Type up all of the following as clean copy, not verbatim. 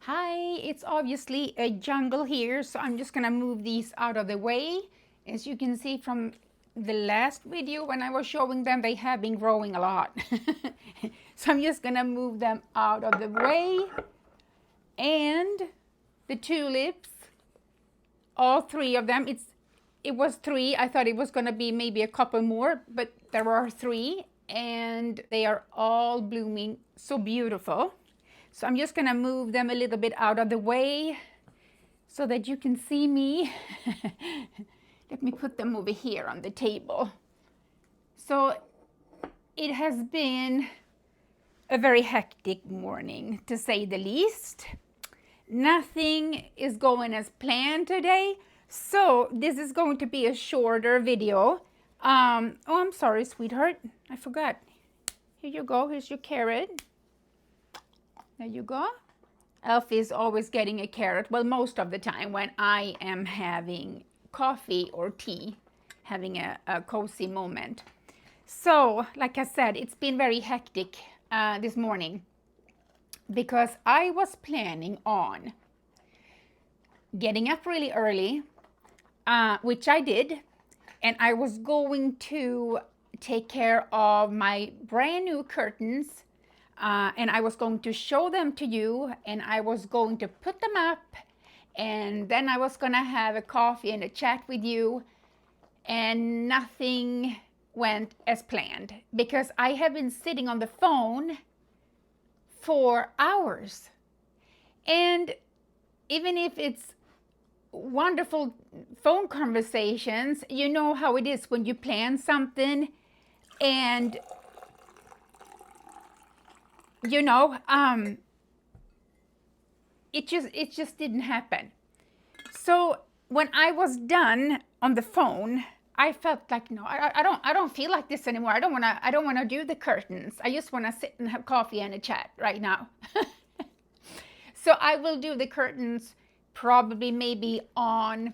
Hi, it's obviously a jungle here, so I'm just gonna move these out of the way. As you can see from the last video when I was showing them, they have been growing a lot. So I'm just gonna move them out of the way. And the tulips, all three of them, it was three. I thought it was gonna be maybe a couple more, but there are three, and they are all blooming so beautiful. So I'm just gonna move them a little bit out of the way so that you can see me. Let me put them over here on the table. So it has been a very hectic morning, to say the least. Nothing is going as planned today, so this is going to be a shorter video. Oh, I'm sorry, sweetheart, I forgot. Here you go, here's your carrot. There you go. Alfie is always getting a carrot, well, most of the time when I am having coffee or tea, having a cozy moment. So, like I said, it's been very hectic this morning because I was planning on getting up really early, which I did, and I was going to take care of my brand new curtains. And I was going to show them to you, and I was going to put them up, and then I was gonna have a coffee and a chat with you, and nothing went as planned because I have been sitting on the phone for hours. And even if it's wonderful phone conversations, you know how it is when you plan something and you know, it just didn't happen. So when I was done on the phone, I felt like, no, I don't feel like this anymore. I don't wanna do the curtains. I just wanna sit and have coffee and a chat right now. So I will do the curtains probably maybe on,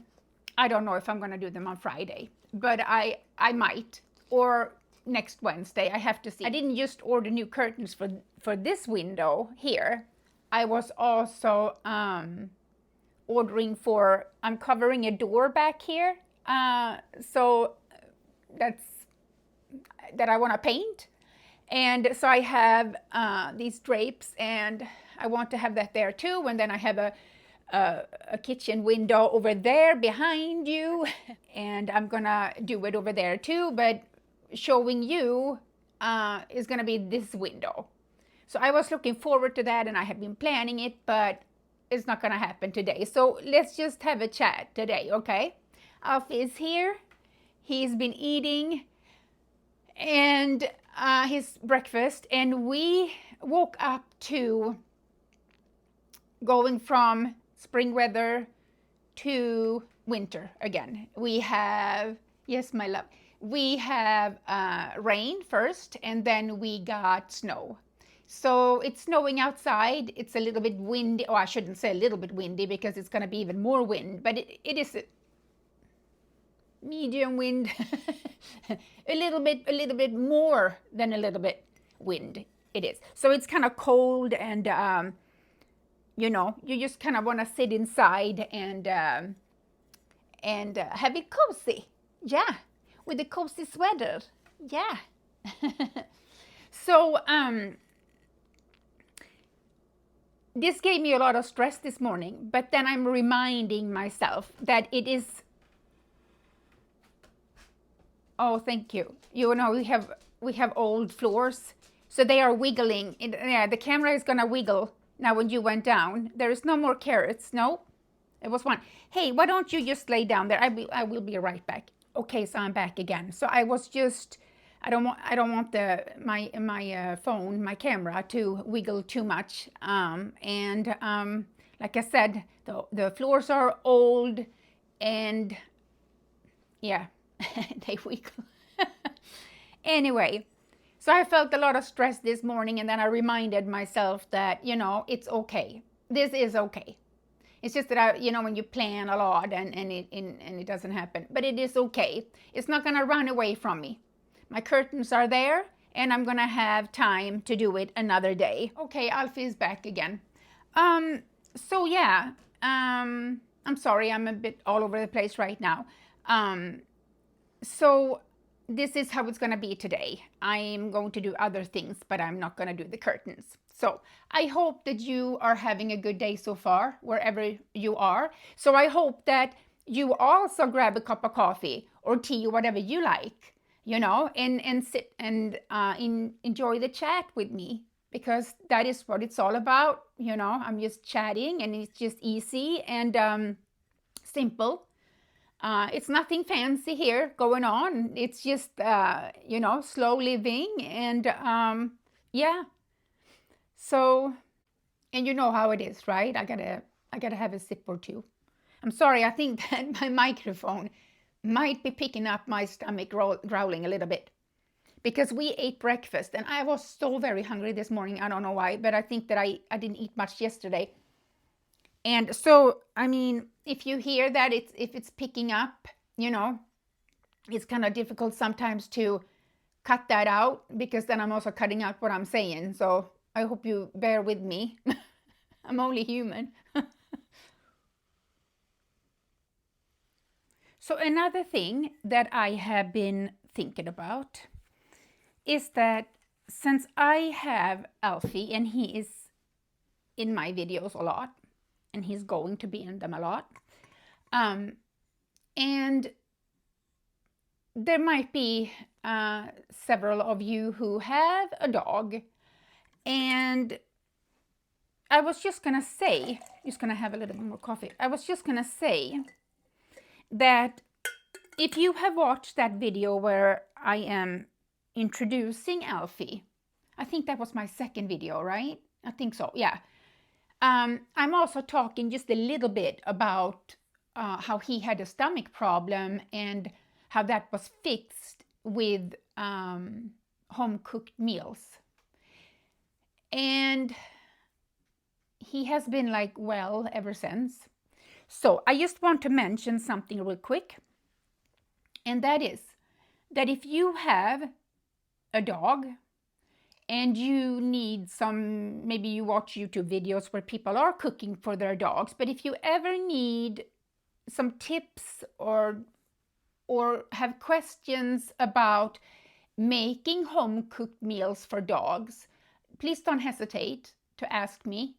I don't know if I'm gonna do them on Friday, but I might, or next Wednesday. I have to see. I didn't just order new curtains for this window here. I was also ordering for, I'm covering a door back here. So that I want to paint. And so I have these drapes, and I want to have that there too. And then I have a kitchen window over there behind you. And I'm gonna do it over there too, but showing you is going to be this window. So I was looking forward to that, and I have been planning it, but it's not going to happen today. So let's just have a chat today, okay? Alfie is here. He's been eating and his breakfast, and we woke up to going from spring weather to winter again. We have, yes, my love, we have rain first, and then we got snow. So it's snowing outside. It's a little bit windy. Oh, I shouldn't say a little bit windy because it's going to be even more wind, but it is a medium wind. a little bit more than a little bit wind it is. So it's kind of cold, and you know, you just kind of want to sit inside and have it cozy. Yeah. With a cozy sweater. Yeah. So this gave me a lot of stress this morning, but then I'm reminding myself that it is, oh, thank you. You know, we have old floors, so they are wiggling. Yeah, the camera is gonna wiggle now when you went down. There is no more carrots. No, it was one. Hey, why don't you just lay down there? I will be right back. Okay, so I'm back again. So I was just, I don't want my phone, my camera to wiggle too much. Like I said, the floors are old, and yeah, they wiggle. Anyway, so I felt a lot of stress this morning, and then I reminded myself that, you know, it's okay. This is okay. It's just that you know, when you plan a lot and it doesn't happen, but it is okay. It's not gonna run away from me. My curtains are there, and I'm gonna have time to do it another day. Okay, Alfie is back again. So yeah, I'm sorry, I'm a bit all over the place right now. Um, so this is how it's going to be today. I'm going to do other things, but I'm not going to do the curtains. So I hope that you are having a good day so far, wherever you are. So I hope that you also grab a cup of coffee or tea or whatever you like, and sit and enjoy the chat with me, because that is what it's all about. I'm just chatting, and it's just easy and simple. It's nothing fancy here going on. It's just, slow living. And yeah, so, and you know how it is, right? I gotta have a sip or two. I'm sorry, I think that my microphone might be picking up my stomach growling a little bit, because we ate breakfast and I was so very hungry this morning. I don't know why, but I think that I didn't eat much yesterday. And so, I mean, if you hear that, if it's picking up, it's kind of difficult sometimes to cut that out, because then I'm also cutting out what I'm saying. So I hope you bear with me. I'm only human. So another thing that I have been thinking about is that since I have Alfie and he is in my videos a lot, and he's going to be in them a lot, and there might be several of you who have a dog, and I was just gonna say, just gonna have a little bit more coffee. I was just gonna say that if you have watched that video where I am introducing Alfie, I think that was my second video, right? I think so, yeah. I'm also talking just a little bit about how he had a stomach problem and how that was fixed with home cooked meals. And he has been like well ever since. So I just want to mention something real quick, and that is that if you have a dog and you need some, maybe you watch YouTube videos where people are cooking for their dogs, but if you ever need some tips or have questions about making home cooked meals for dogs, please don't hesitate to ask me.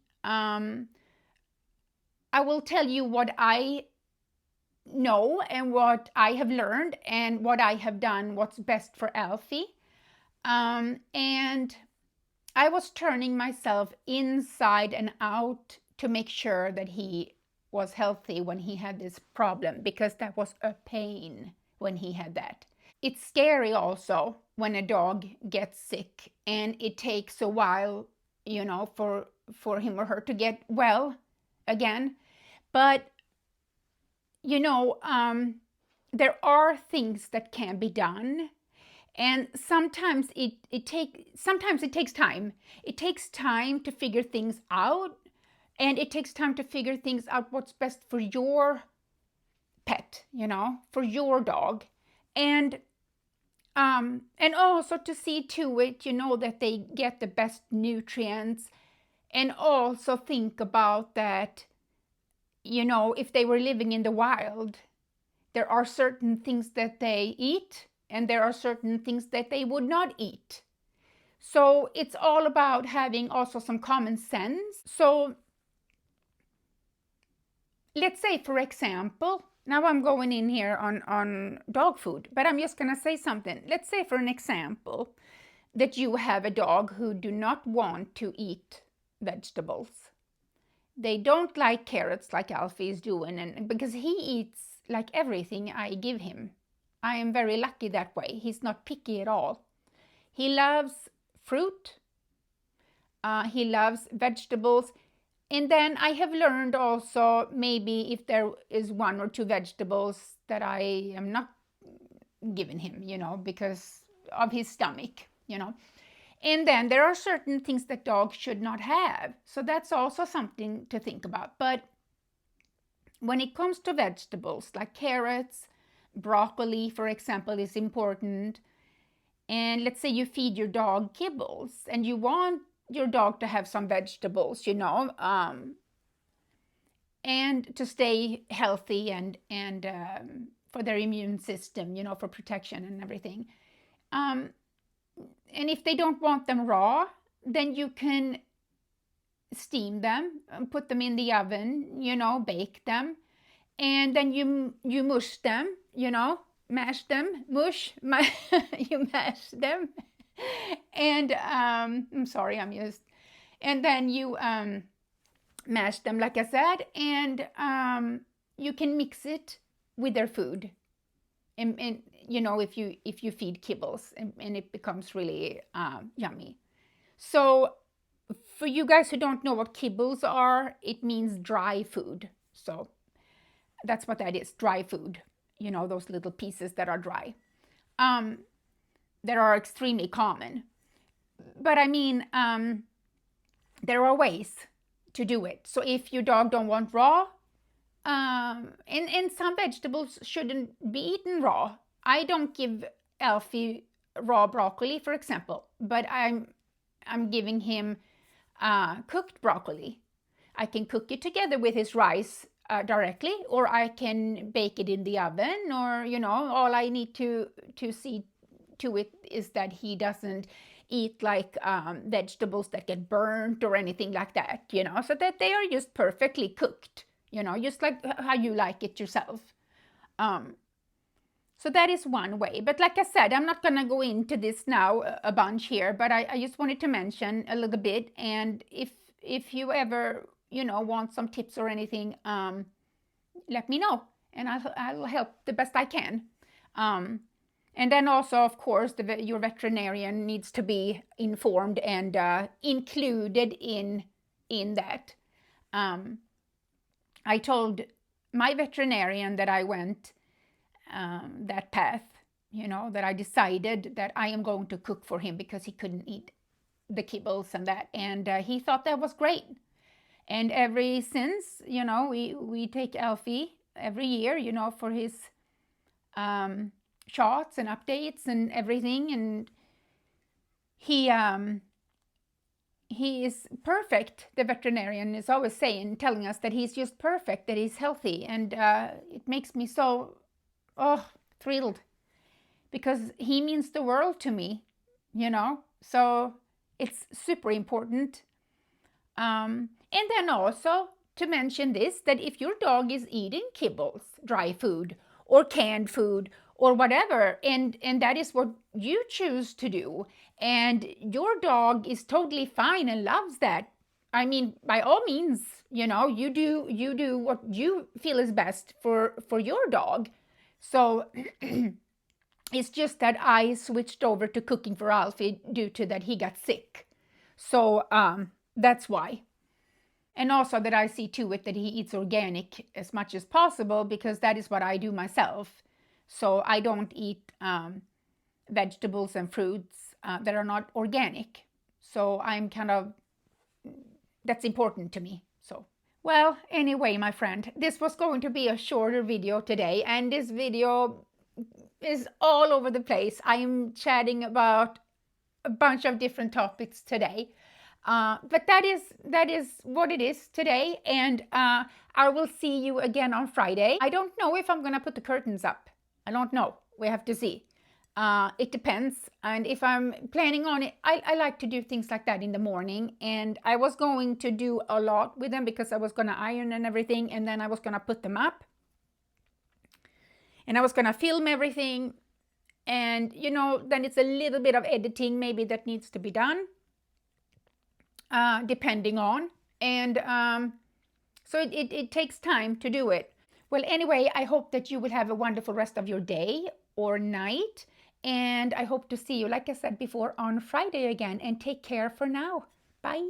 I will tell you what I know and what I have learned and what I have done, what's best for Alfie. And I was turning myself inside and out to make sure that he was healthy when he had this problem, because that was a pain when he had that. It's scary also when a dog gets sick and it takes a while, for him or her to get well again. But there are things that can be done, and sometimes it takes time. It takes time to figure things out, and it takes time to figure things out what's best for your pet, for your dog. And also to see to it, that they get the best nutrients, and also think about that, if they were living in the wild, there are certain things that they eat and there are certain things that they would not eat. So it's all about having also some common sense. So let's say, for example, now I'm going in here on dog food, but I'm just going to say something. Let's say, for an example, that you have a dog who do not want to eat vegetables. They don't like carrots like Alfie is doing, and because he eats like everything I give him. I am very lucky that way. He's not picky at all. He loves fruit. He loves vegetables. And then I have learned also, maybe if there is one or two vegetables that I am not giving him, because of his stomach, And then there are certain things that dogs should not have. So that's also something to think about. But when it comes to vegetables like carrots, broccoli, for example, is important. And let's say you feed your dog kibbles and you want your dog to have some vegetables, and to stay healthy and for their immune system, for protection and everything. And if they don't want them raw, then you can steam them and put them in the oven, bake them, and then you mush them, mash them, you mash them, and I'm sorry, and then you mash them, like I said, and you can mix it with their food, and if you feed kibbles, and it becomes really yummy. So for you guys who don't know what kibbles are, it means dry food. So that's what that is, dry food. Those little pieces that are dry. That are extremely common. But I mean, there are ways to do it. So if your dog don't want raw, and some vegetables shouldn't be eaten raw. I don't give Alfie raw broccoli, for example, but I'm giving him cooked broccoli. I can cook it together with his rice directly, or I can bake it in the oven, or all I need to see to it is that he doesn't eat like vegetables that get burnt or anything like that, so that they are just perfectly cooked, just like how you like it yourself. So that is one way. But like I said, I'm not going to go into this now a bunch here, but I just wanted to mention a little bit. And if you ever, want some tips or anything, let me know, and I'll help the best I can. And then also, of course, your veterinarian needs to be informed and included in that. I told my veterinarian that I went that path, that I decided that I am going to cook for him because he couldn't eat the kibbles and that. And he thought that was great. And ever since, we take Alfie every year, for his shots and updates and everything. And he is perfect. The veterinarian is always telling us that he's just perfect, that he's healthy. And it makes me so thrilled, because he means the world to me, so it's super important. And then also to mention this, that if your dog is eating kibbles, dry food or canned food or whatever, and that is what you choose to do, and your dog is totally fine and loves that, I mean, by all means, you do what you feel is best for your dog. So it's just that I switched over to cooking for Alfie due to that he got sick. So that's why. And also that I see to it that he eats organic as much as possible, because that is what I do myself. So I don't eat vegetables and fruits that are not organic. So I'm that's important to me. So, well, anyway, my friend, this was going to be a shorter video today, and this video is all over the place. I'm chatting about a bunch of different topics today. But that is what it is today, and I will see you again on Friday. I don't know if I'm gonna put the curtains up. I don't know. We have to see. It depends, and if I'm planning on it, I like to do things like that in the morning, and I was going to do a lot with them because I was gonna iron and everything, and then I was gonna put them up, and I was gonna film everything, and then it's a little bit of editing maybe that needs to be done. Depending on, and so it takes time to do it. Well, anyway, I hope that you will have a wonderful rest of your day or night, and I hope to see you, like I said before, on Friday again, and take care for now. Bye.